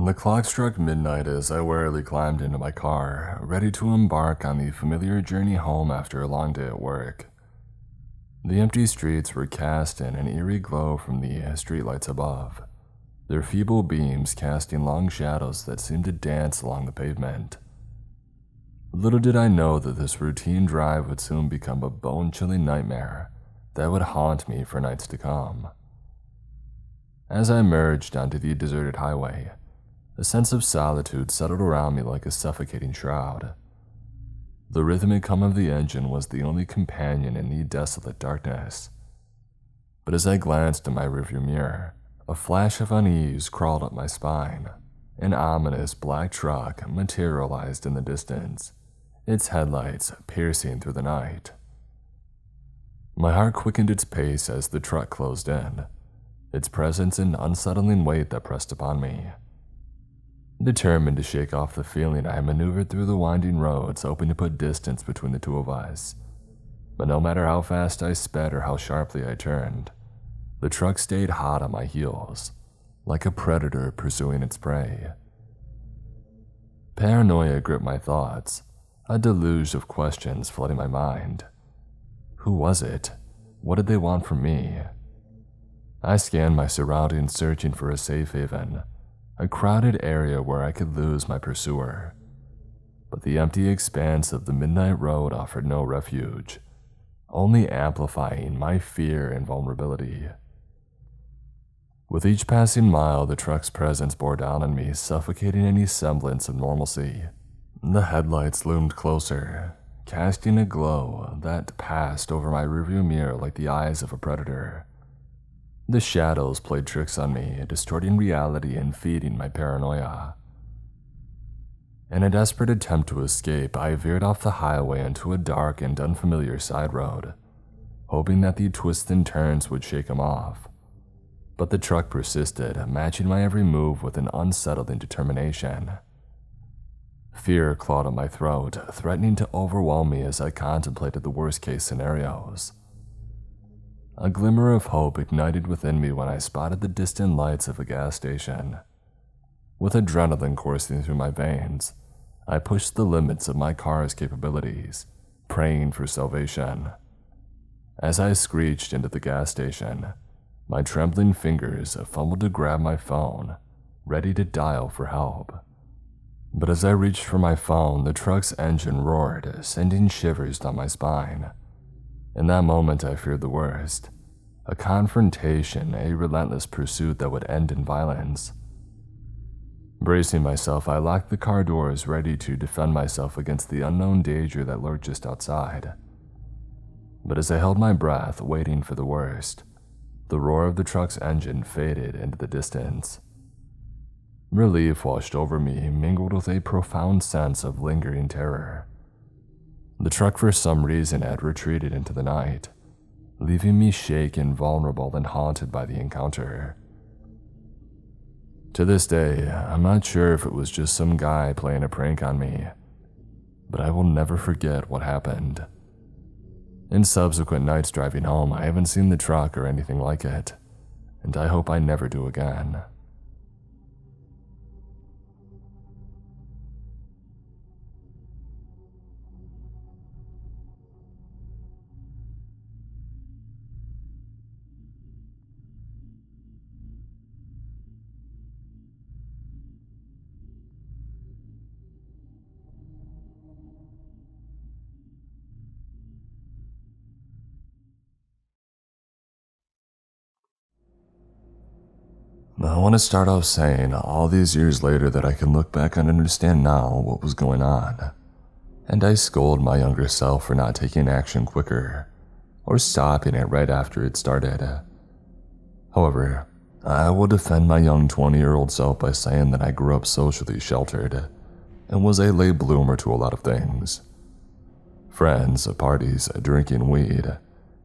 The clock struck midnight as I wearily climbed into my car, ready to embark on the familiar journey home after a long day at work. The empty streets were cast in an eerie glow from the streetlights above, their feeble beams casting long shadows that seemed to dance along the pavement. Little did I know that this routine drive would soon become a bone-chilling nightmare that would haunt me for nights to come. As I emerged onto the deserted highway, a sense of solitude settled around me like a suffocating shroud. The rhythmic hum of the engine was the only companion in the desolate darkness. But as I glanced in my rearview mirror, a flash of unease crawled up my spine. An ominous black truck materialized in the distance, its headlights piercing through the night. My heart quickened its pace as the truck closed in, its presence an unsettling weight that pressed upon me. Determined to shake off the feeling, I maneuvered through the winding roads, hoping to put distance between the two of us. But no matter how fast I sped or how sharply I turned, the truck stayed hot on my heels, like a predator pursuing its prey. Paranoia gripped my thoughts, a deluge of questions flooding my mind. Who was it? What did they want from me? I scanned my surroundings, searching for a safe haven, a crowded area where I could lose my pursuer. But the empty expanse of the midnight road offered no refuge, only amplifying my fear and vulnerability. With each passing mile, the truck's presence bore down on me, suffocating any semblance of normalcy. The headlights loomed closer, casting a glow that passed over my rearview mirror like the eyes of a predator. The shadows played tricks on me, distorting reality and feeding my paranoia. In a desperate attempt to escape, I veered off the highway into a dark and unfamiliar side road, hoping that the twists and turns would shake them off. But the truck persisted, matching my every move with an unsettling determination. Fear clawed at my throat, threatening to overwhelm me as I contemplated the worst-case scenarios. A glimmer of hope ignited within me when I spotted the distant lights of a gas station. With adrenaline coursing through my veins, I pushed the limits of my car's capabilities, praying for salvation. As I screeched into the gas station, my trembling fingers fumbled to grab my phone, ready to dial for help. But as I reached for my phone, the truck's engine roared, sending shivers down my spine. In that moment, I feared the worst. A confrontation, a relentless pursuit that would end in violence. Bracing myself, I locked the car doors, ready to defend myself against the unknown danger that lurked just outside. But as I held my breath, waiting for the worst, the roar of the truck's engine faded into the distance. Relief washed over me, mingled with a profound sense of lingering terror. The truck for some reason had retreated into the night, leaving me shaken, vulnerable, and haunted by the encounter. To this day, I'm not sure if it was just some guy playing a prank on me, but I will never forget what happened. In subsequent nights driving home, I haven't seen the truck or anything like it, and I hope I never do again. I want to start off saying all these years later that I can look back and understand now what was going on. And I scold my younger self for not taking action quicker, or stopping it right after it started. However, I will defend my young 20-year-old self by saying that I grew up socially sheltered, and was a late bloomer to a lot of things. Friends, parties, drinking weed,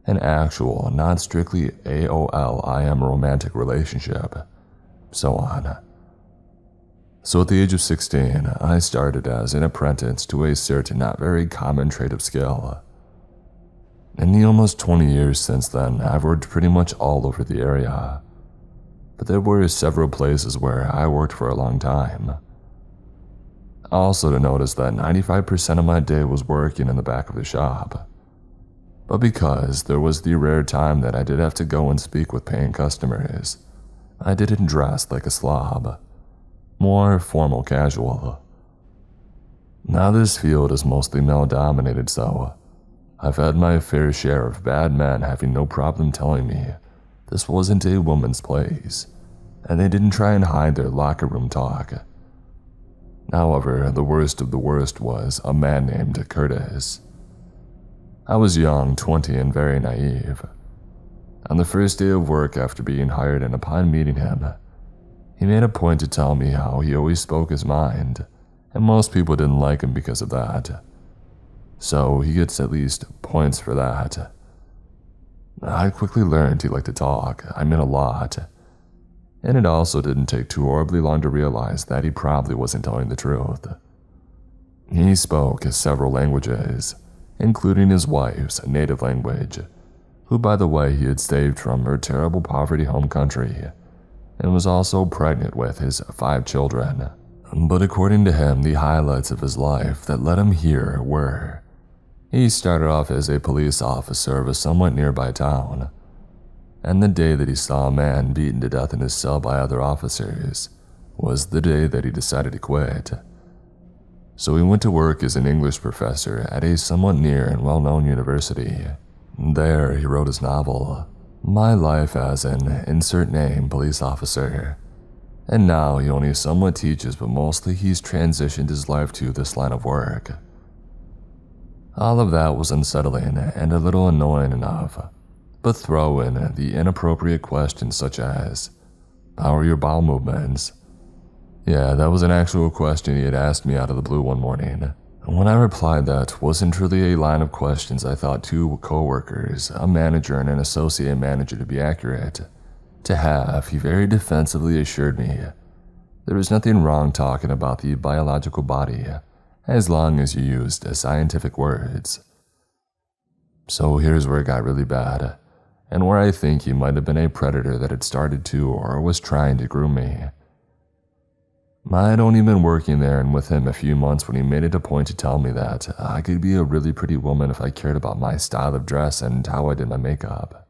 an actual, not strictly AOL-IM romantic relationship, so on. So at the age of 16, I started as an apprentice to a certain not very common trade of skill. In the almost 20 years since then, I've worked pretty much all over the area. but there were several places where I worked for a long time. Also to notice that 95% of my day was working in the back of the shop. But because there was the rare time that I did have to go and speak with paying customers, I didn't dress like a slob, more formal casual. Now this field is mostly male-dominated, so I've had my fair share of bad men having no problem telling me this wasn't a woman's place, and they didn't try and hide their locker room talk. However, the worst of the worst was a man named Curtis. I was young, 20, and very naive. On the first day of work after being hired and upon meeting him, he made a point to tell me how he always spoke his mind, and most people didn't like him because of that. So he gets at least points for that. I quickly learned he liked to talk, I mean a lot. And it also didn't take too horribly long to realize that he probably wasn't telling the truth. He spoke several languages, including his wife's native language, who by the way he had saved from her terrible poverty home country, and was also pregnant with his 5 children. But according to him, the highlights of his life that led him here were: he started off as a police officer of a somewhat nearby town, and the day that he saw a man beaten to death in his cell by other officers was the day that he decided to quit. So he went to work as an English professor at a somewhat near and well-known university. There he wrote his novel, My Life as an insert name police officer. And now he only somewhat teaches, but mostly he's transitioned his life to this line of work. All of that was unsettling and a little annoying enough, but throw in the inappropriate questions such as, how are your bowel movements? Yeah, that was an actual question he had asked me out of the blue one morning. When I replied that wasn't truly a line of questions, I thought 2 co-workers, a manager and an associate manager to be accurate, to have, he very defensively assured me there was nothing wrong talking about the biological body as long as you used scientific words. So here's where it got really bad, and where I think he might have been a predator that had started to or was trying to groom me. I had only been working there and with him a few months when he made it a point to tell me that I could be a really pretty woman if I cared about my style of dress and how I did my makeup.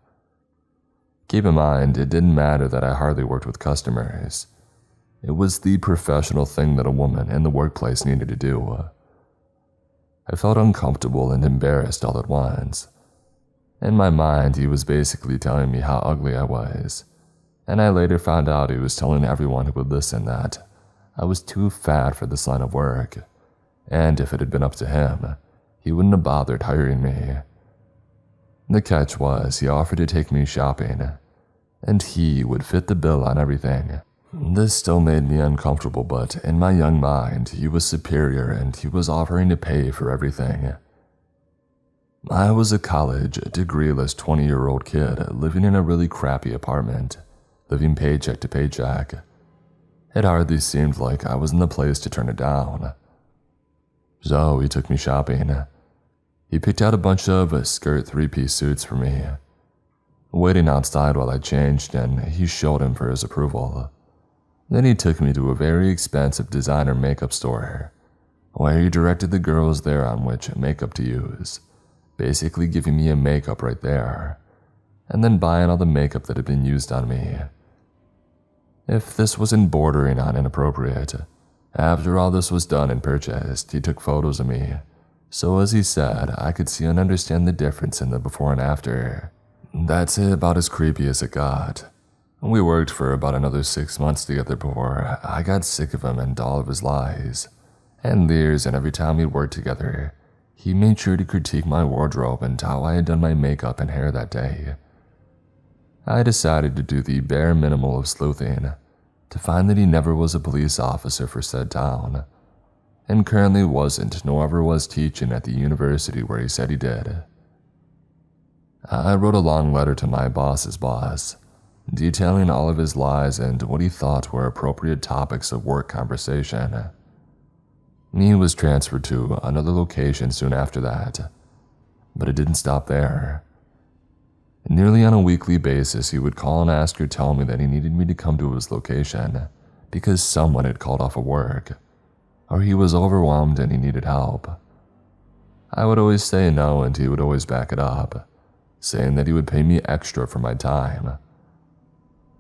Keep in mind, it didn't matter that I hardly worked with customers. It was the professional thing that a woman in the workplace needed to do. I felt uncomfortable and embarrassed all at once. In my mind, he was basically telling me how ugly I was, and I later found out he was telling everyone who would listen that I was too fat for this line of work, and if it had been up to him, he wouldn't have bothered hiring me. The catch was he offered to take me shopping, and he would fit the bill on everything. This still made me uncomfortable, but in my young mind, he was superior and he was offering to pay for everything. I was a college, degreeless 20-year-old kid living in a really crappy apartment, living paycheck to paycheck. It hardly seemed like I was in the place to turn it down. So he took me shopping. He picked out a bunch of skirt 3-piece suits for me. Waiting outside while I changed, and he showed him for his approval. Then he took me to a very expensive designer makeup store, where he directed the girls there on which makeup to use, basically giving me a makeup right there, and then buying all the makeup that had been used on me. If this wasn't bordering on inappropriate, after all this was done and purchased, he took photos of me, so as he said, I could see and understand the difference in the before and after. That's about as creepy as it got. We worked for about another 6 months together before I got sick of him and all of his lies and leers, and every time we worked together, he made sure to critique my wardrobe and how I had done my makeup and hair that day. I decided to do the bare minimum of sleuthing to find that he never was a police officer for said town, and currently wasn't nor ever was teaching at the university where he said he did. I wrote a long letter to my boss's boss, detailing all of his lies and what he thought were appropriate topics of work conversation. He was transferred to another location soon after that, but it didn't stop there. Nearly on a weekly basis, he would call and ask or tell me that he needed me to come to his location because someone had called off of work, or he was overwhelmed and he needed help. I would always say no, and he would always back it up, saying that he would pay me extra for my time.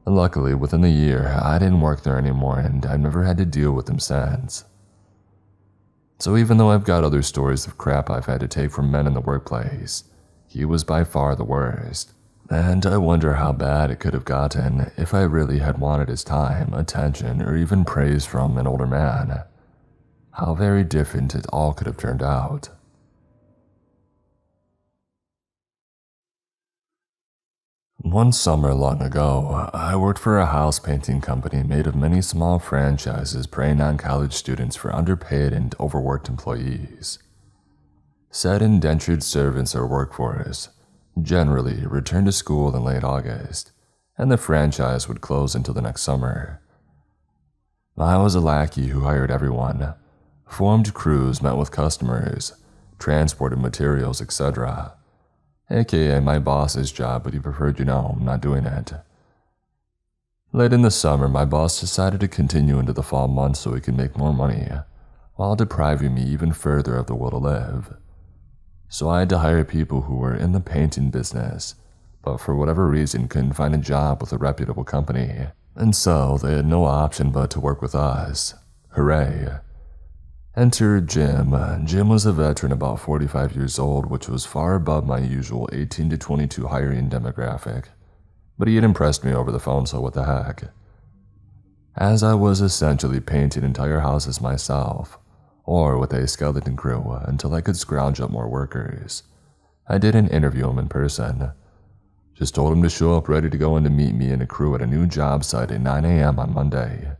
Luckily, within the year, I didn't work there anymore, and I've never had to deal with him since. So even though I've got other stories of crap I've had to take from men in the workplace, he was by far the worst. And I wonder how bad it could have gotten if I really had wanted his time, attention, or even praise from an older man. How very different it all could have turned out. One summer long ago, I worked for a house painting company made of many small franchises preying on college students for underpaid and overworked employees. Said indentured servants or workforce generally returned to school in late August, and the franchise would close until the next summer. I was a lackey who hired everyone, formed crews, met with customers, transported materials, etc. AKA my boss's job, but he preferred, not doing it. Late in the summer, my boss decided to continue into the fall months so he could make more money, while depriving me even further of the will to live. So I had to hire people who were in the painting business, but for whatever reason couldn't find a job with a reputable company, and so they had no option but to work with us. Hooray. Enter Jim. Jim was a veteran about 45 years old, which was far above my usual 18 to 22 hiring demographic. But he had impressed me over the phone, so what the heck. As I was essentially painting entire houses myself, or with a skeleton crew until I could scrounge up more workers, I didn't interview him in person. Just told him to show up ready to go in to meet me and a crew at a new job site at 9 a.m. on Monday.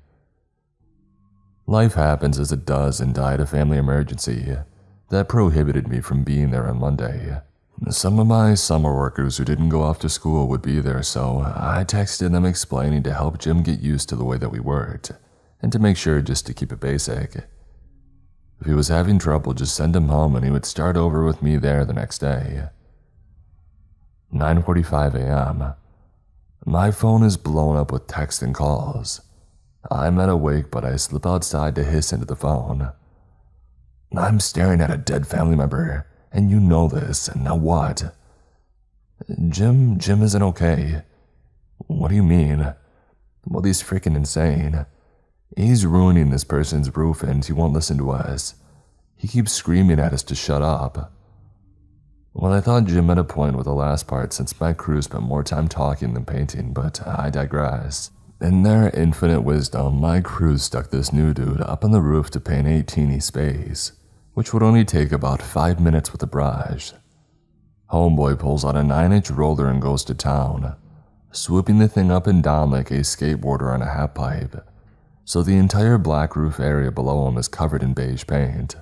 Life happens as it does, and I had a family emergency that prohibited me from being there on Monday. Some of my summer workers who didn't go off to school would be there, so I texted them explaining to help Jim get used to the way that we worked, and to make sure just to keep it basic. If he was having trouble, just send him home and he would start over with me there the next day. 9:45 a.m. My phone is blown up with texts and calls. I'm at awake, but I slip outside to hiss into the phone. I'm staring at a dead family member, and you know this, and now what? Jim isn't okay. What do you mean? Well, he's freaking insane. He's ruining this person's roof and he won't listen to us. He keeps screaming at us to shut up. Well, I thought Jim had a point with the last part since my crew spent more time talking than painting, but I digress. In their infinite wisdom, my crew stuck this new dude up on the roof to paint a teeny space, which would only take about 5 minutes with a brush. Homeboy pulls out a 9-inch roller and goes to town, swooping the thing up and down like a skateboarder on a half pipe, so the entire black roof area below him is covered in beige paint.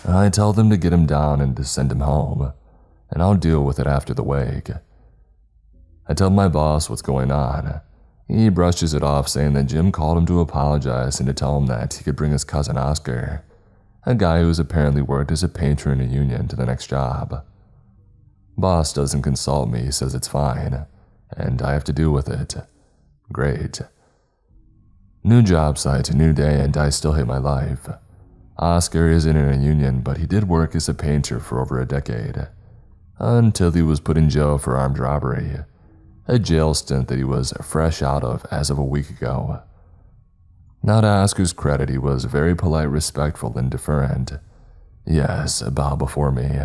I tell them to get him down and to send him home, and I'll deal with it after the wake. I tell my boss what's going on. He brushes it off, saying that Jim called him to apologize and to tell him that he could bring his cousin Oscar, a guy who's apparently worked as a painter in a union, to the next job. Boss doesn't consult me, says it's fine, and I have to deal with it. Great. New job site, new day, and I still hate my life. Oscar isn't in a union, but he did work as a painter for over a decade, until he was put in jail for armed robbery, a jail stint that he was fresh out of as of a week ago. Now, to Oscar's credit, he was very polite, respectful, and deferent. Yes, bow before me.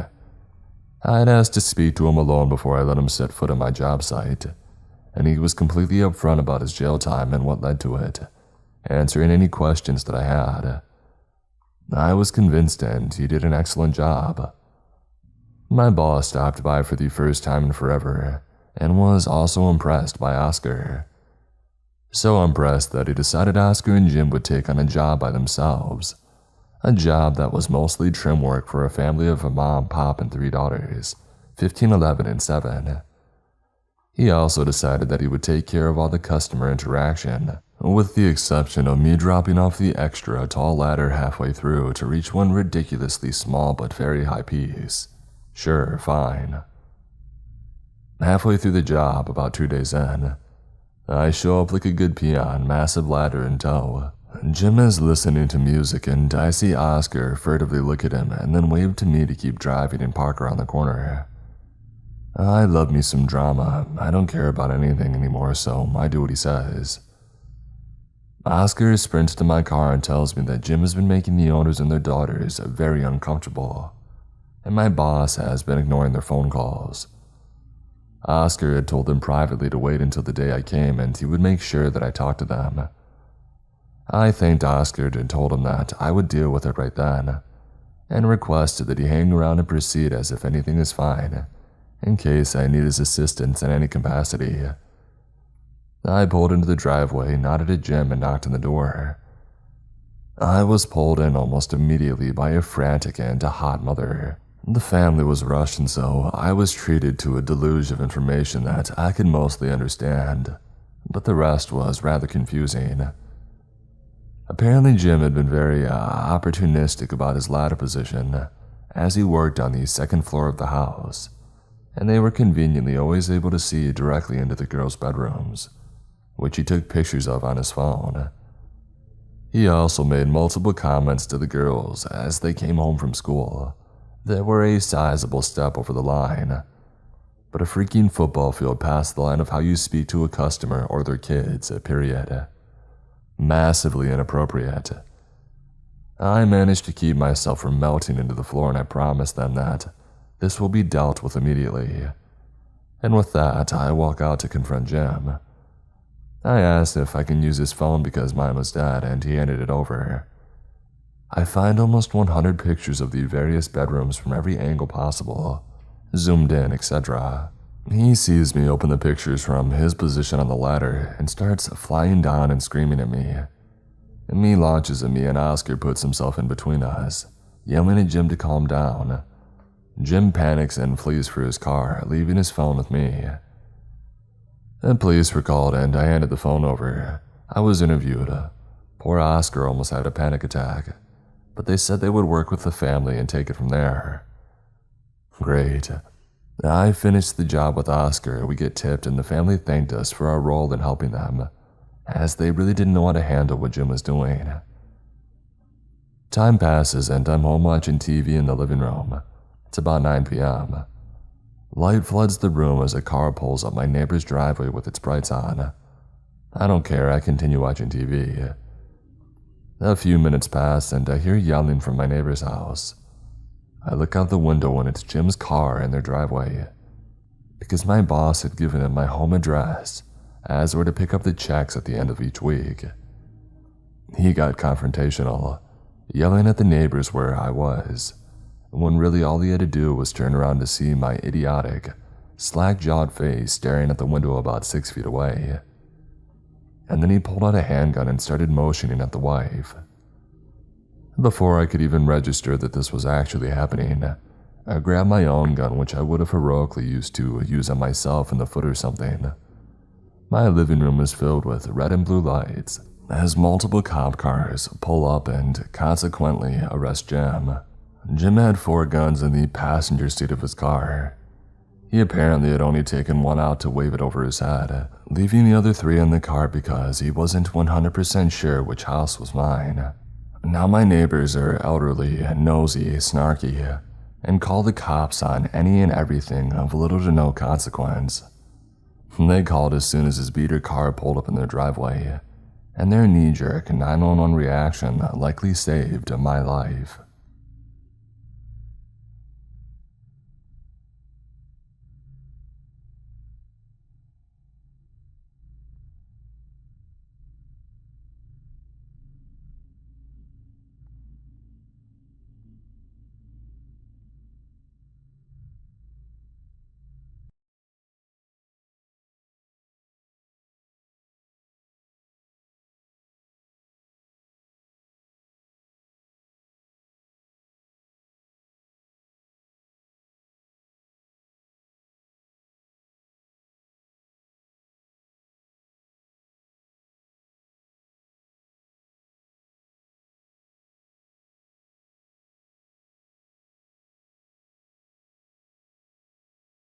I'd asked to speak to him alone before I let him set foot on my job site, and he was completely upfront about his jail time and what led to it, answering any questions that I had. I was convinced, and he did an excellent job. My boss stopped by for the first time in forever, and was also impressed by Oscar. So impressed that he decided Oscar and Jim would take on a job by themselves, a job that was mostly trim work for a family of a mom, pop, and 3 daughters, 15, 11, and 7. He also decided that he would take care of all the customer interaction, with the exception of me dropping off the extra tall ladder halfway through to reach one ridiculously small but very high piece. Sure, fine. Halfway through the job, about 2 days in, I show up like a good peon, massive ladder in tow. Jim is listening to music and I see Oscar furtively look at him and then wave to me to keep driving and park around the corner. I love me some drama. I don't care about anything anymore, so I do what he says. Oscar sprints to my car and tells me that Jim has been making the owners and their daughters very uncomfortable, and my boss has been ignoring their phone calls. Oscar had told them privately to wait until the day I came and he would make sure that I talked to them. I thanked Oscar and told him that I would deal with it right then, and requested that he hang around and proceed as if anything is fine, in case I need his assistance in any capacity. I pulled into the driveway, nodded at Jim, and knocked on the door. I was pulled in almost immediately by a frantic and a hot mother. The family was rushed, and so I was treated to a deluge of information that I could mostly understand, but the rest was rather confusing. Apparently Jim had been very opportunistic about his ladder position as he worked on the second floor of the house, and they were conveniently always able to see directly into the girls' bedrooms, which he took pictures of on his phone. He also made multiple comments to the girls as they came home from school that were a sizable step over the line, but a freaking football field past the line of how you speak to a customer or their kids, period. Massively inappropriate. I managed to keep myself from melting into the floor, and I promised them that this will be dealt with immediately. And with that, I walk out to confront Jim. I asked if I can use his phone because mine was dead, and he handed it over. I find almost 100 pictures of the various bedrooms from every angle possible, zoomed in, etc. He sees me open the pictures from his position on the ladder and starts flying down and screaming at me. And he launches at me and Oscar puts himself in between us, yelling at Jim to calm down. Jim panics and flees for his car, leaving his phone with me. The police were called and I handed the phone over. I was interviewed. Poor Oscar almost had a panic attack, but they said they would work with the family and take it from there. Great. I finished the job with Oscar. We get tipped and the family thanked us for our role in helping them, as they really didn't know how to handle what Jim was doing. Time passes and I'm home watching TV in the living room. It's about 9 p.m. Light floods the room as a car pulls up my neighbor's driveway with its brights on. I don't care, I continue watching TV. A few minutes pass and I hear yelling from my neighbor's house. I look out the window and it's Jim's car in their driveway, because my boss had given him my home address as were to pick up the checks at the end of each week. He got confrontational, yelling at the neighbors where I was, when really all he had to do was turn around to see my idiotic, slack-jawed face staring at the window about 6 feet away. And then he pulled out a handgun and started motioning at the wife. Before I could even register that this was actually happening, I grabbed my own gun, which I would have heroically used to use on myself in the foot or something. My living room is filled with red and blue lights as multiple cop cars pull up and consequently arrest Jim. Jim had 4 guns in the passenger seat of his car. He apparently had only taken one out to wave it over his head, leaving the other 3 in the car because he wasn't 100% sure which house was mine. Now my neighbors are elderly, nosy, snarky, and call the cops on any and everything of little to no consequence. They called as soon as his beater car pulled up in their driveway, and their knee-jerk 911 reaction likely saved my life.